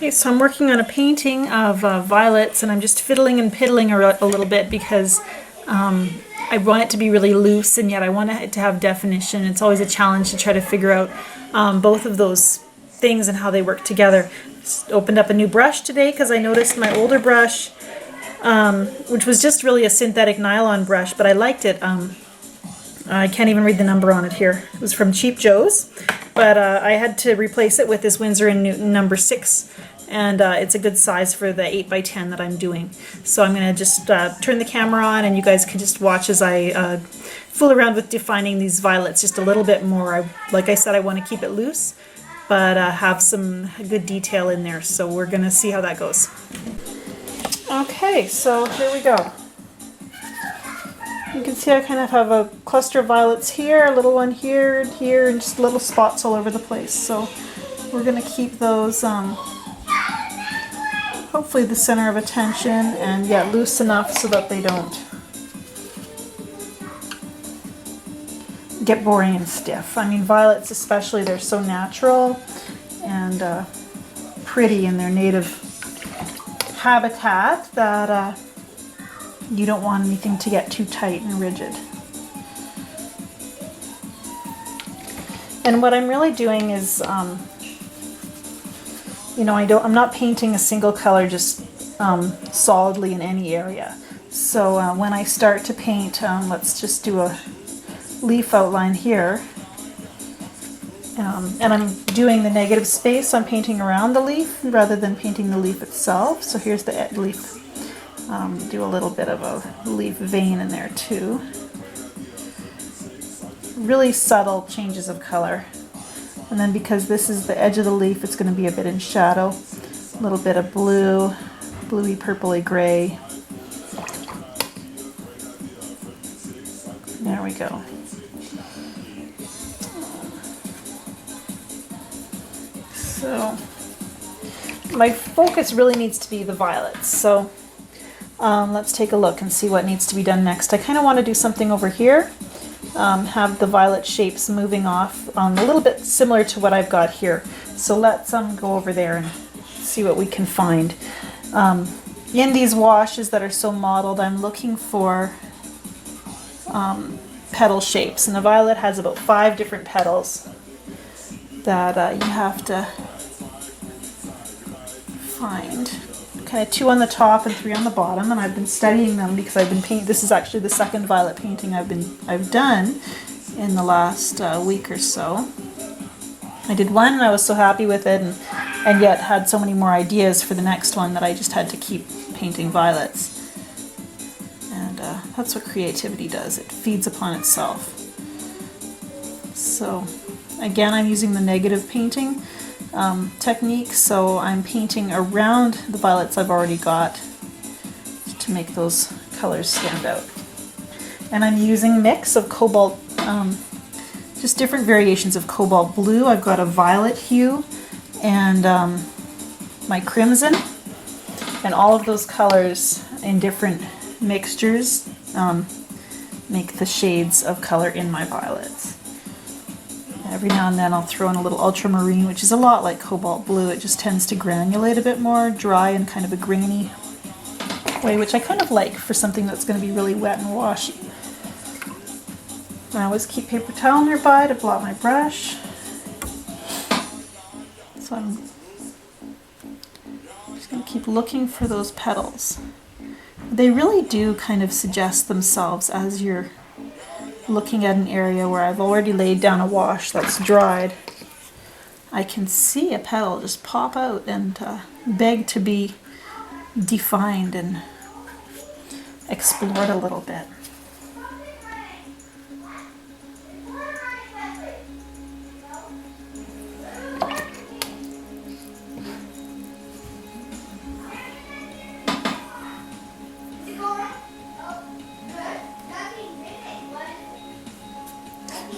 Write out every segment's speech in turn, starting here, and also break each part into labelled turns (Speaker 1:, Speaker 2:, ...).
Speaker 1: Okay, so I'm working on a painting of violets, and I'm just fiddling and piddling a little bit because I want it to be really loose, and yet I want it to have definition. It's always a challenge to try to figure out both of those things and how they work together. Just opened up a new brush today because I noticed my older brush, which was just really a synthetic nylon brush, but I liked it. I can't even read the number on it here. It was from Cheap Joe's, but I had to replace it with this Winsor & Newton number 6, and it's a good size for the 8x10 that I'm doing. So I'm going to just turn the camera on, and you guys can just watch as I fool around with defining these violets just a little bit more. Like I said, I want to keep it loose, but have some good detail in there. So we're going to see how that goes. Okay, so here we go. You can see I kind of have a cluster of violets here, a little one here, and here, and just little spots all over the place. So we're going to keep those hopefully the center of attention, and yet loose enough so that they don't get boring and stiff. I mean, violets especially, they're so natural and pretty in their native habitat that you don't want anything to get too tight and rigid. And what I'm really doing is, I'm not painting a single color just solidly in any area. So when I start to paint, let's just do a leaf outline here. And I'm doing the negative space. I'm painting around the leaf rather than painting the leaf itself. So here's the leaf. Do a little bit of a leaf vein in there too. Really subtle changes of color. And then because this is the edge of the leaf, it's going to be a bit in shadow. A little bit of blue, bluey purpley gray. There we go. So my focus really needs to be the violets. So let's take a look and see what needs to be done next. I kind of want to do something over here, have the violet shapes moving off a little bit similar to what I've got here. So let's go over there and see what we can find. In these washes that are so modeled, I'm looking for petal shapes, and the violet has about 5 different petals that you have to find. Kind of 2 on the top and 3 on the bottom, and I've been studying them because I've been painting. This is actually the second violet painting I've done in the last week or so. I did one and I was so happy with it, and yet had so many more ideas for the next one that I just had to keep painting violets. And that's what creativity does. It feeds upon itself. So again, I'm using the negative painting technique, so I'm painting around the violets I've already got to make those colors stand out. And I'm using a mix of cobalt, just different variations of cobalt blue. I've got a violet hue and my crimson, and all of those colors in different mixtures make the shades of color in my violets. Every now and then I'll throw in a little ultramarine, which is a lot like cobalt blue. It just tends to granulate a bit more, dry and kind of a grainy way, which I kind of like for something that's going to be really wet and washy. I always keep paper towel nearby to blot my brush. So I'm just going to keep looking for those petals. They really do kind of suggest themselves as you're looking at an area where I've already laid down a wash that's dried. I can see a petal just pop out and beg to be defined and explored a little bit.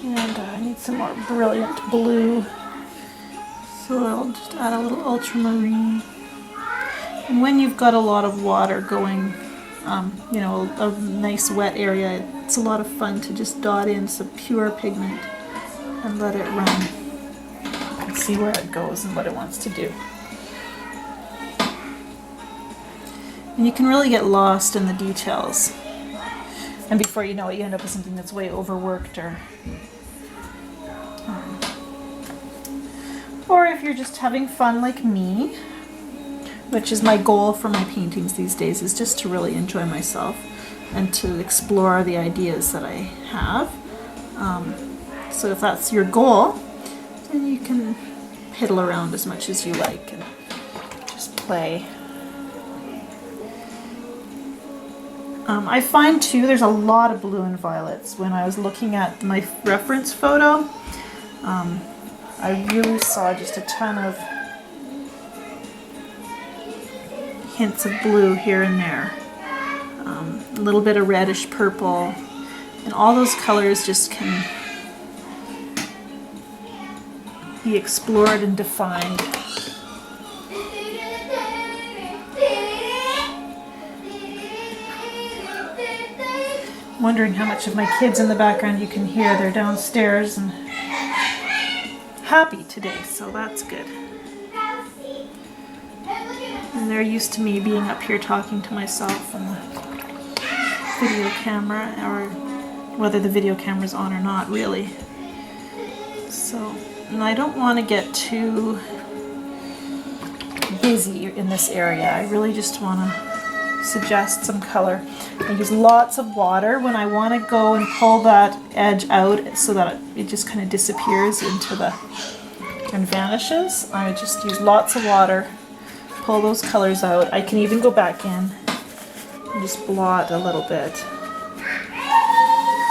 Speaker 1: And I need some more brilliant blue, so I'll just add a little ultramarine. And when you've got a lot of water going, a nice wet area, it's a lot of fun to just dot in some pure pigment and let it run and see where it goes and what it wants to do. And you can really get lost in the details. And before you know it, you end up with something that's way overworked, or if you're just having fun like me, which is my goal for my paintings these days, is just to really enjoy myself and to explore the ideas that I have. So if that's your goal, then you can piddle around as much as you like and just play. I find too there's a lot of blue and violets. When I was looking at my reference photo, I really saw just a ton of hints of blue here and there. A little bit of reddish purple, and all those colors just can be explored and defined. I'm wondering how much of my kids in the background you can hear. They're downstairs and happy today, so that's good. And they're used to me being up here talking to myself and the video camera, or whether the video camera's on or not, really. So, and I don't want to get too busy in this area. I really just want to suggest some color. I use lots of water when I want to go and pull that edge out so that it just kind of disappears into the and vanishes. I just use lots of water, pull those colors out. I can even go back in and just blot a little bit.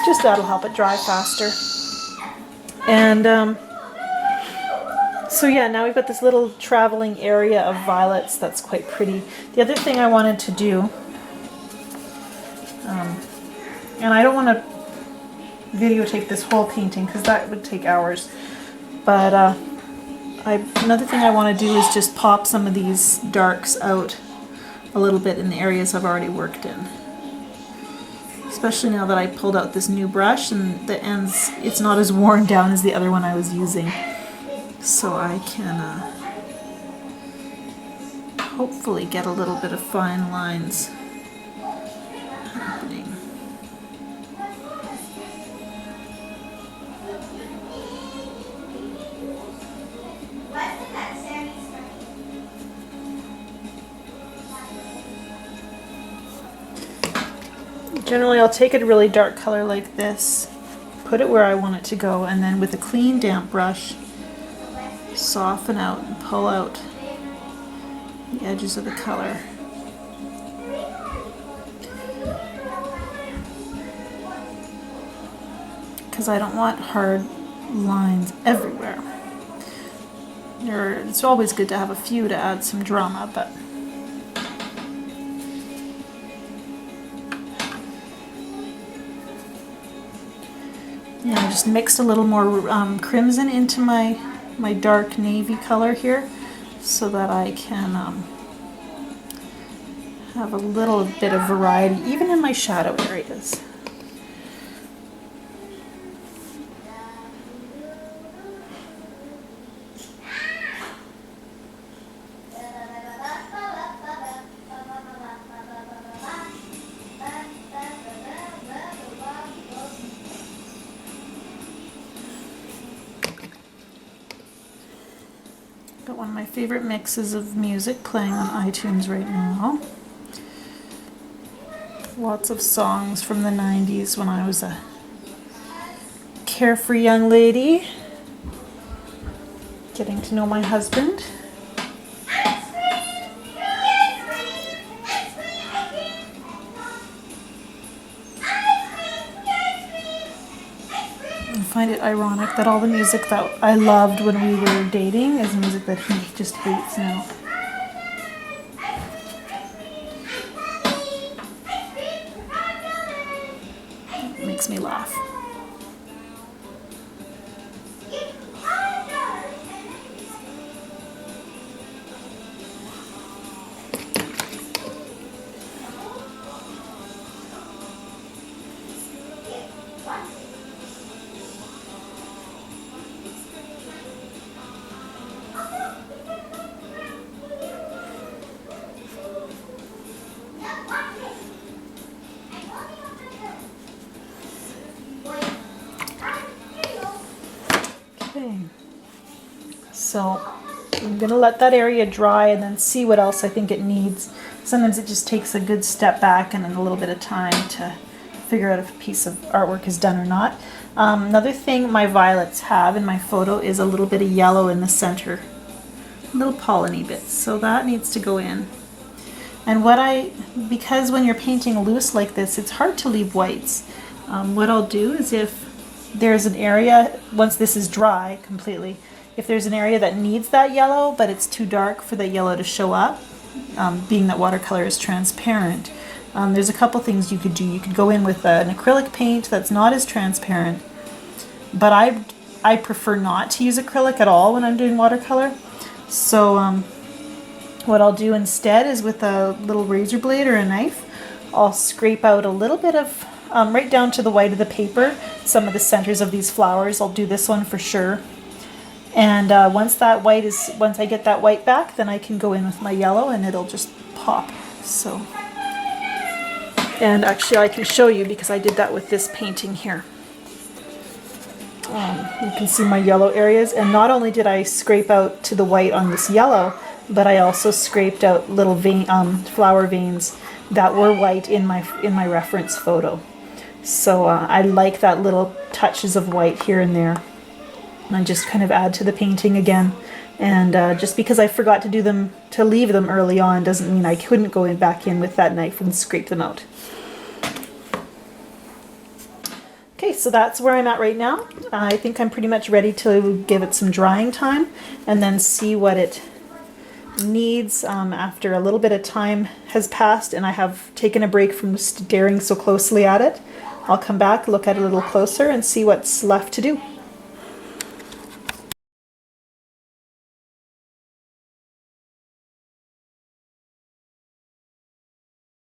Speaker 1: Just that'll help it dry faster. And so yeah, now we've got this little traveling area of violets that's quite pretty. The other thing I wanted to do, and I don't want to videotape this whole painting because that would take hours, but another thing I want to do is just pop some of these darks out a little bit in the areas I've already worked in. Especially now that I pulled out this new brush and the ends, it's not as worn down as the other one I was using. So I can hopefully get a little bit of fine lines happening. Generally, I'll take a really dark color like this, put it where I want it to go, and then with a clean, damp brush, soften out and pull out the edges of the color. Because I don't want hard lines everywhere. It's always good to have a few to add some drama, but yeah, I just mixed a little more crimson into my dark navy color here so that I can have a little bit of variety even in my shadow areas. Got one of my favorite mixes of music playing on iTunes right now. Lots of songs from the 90s when I was a carefree young lady, getting to know my husband. I find it ironic that all the music that I loved when we were dating is music that he just hates now. It makes me laugh. Okay. So I'm going to let that area dry and then see what else I think it needs. Sometimes it just takes a good step back and then a little bit of time to figure out if a piece of artwork is done or not. Another thing my violets have in my photo is a little bit of yellow in the center. Little polleny bits. So that needs to go in. And because when you're painting loose like this, it's hard to leave whites. What I'll do is if there's an area, once this is dry completely, if there's an area that needs that yellow, but it's too dark for the yellow to show up, being that watercolor is transparent, there's a couple things you could do. You could go in with an acrylic paint that's not as transparent, but I prefer not to use acrylic at all when I'm doing watercolor. So what I'll do instead is with a little razor blade or a knife, I'll scrape out a little bit of, right down to the white of the paper, some of the centers of these flowers. I'll do this one for sure. And once I get that white back, then I can go in with my yellow and it'll just pop. So, and actually I can show you because I did that with this painting here. You can see my yellow areas, and not only did I scrape out to the white on this yellow, but I also scraped out little flower veins that were white in my reference photo. So I like that little touches of white here and there. And I just kind of add to the painting again. And just because I forgot to leave them early on doesn't mean I couldn't go back in with that knife and scrape them out. Okay, so that's where I'm at right now. I think I'm pretty much ready to give it some drying time and then see what it needs after a little bit of time has passed and I have taken a break from staring so closely at it. I'll come back, look at it a little closer and see what's left to do.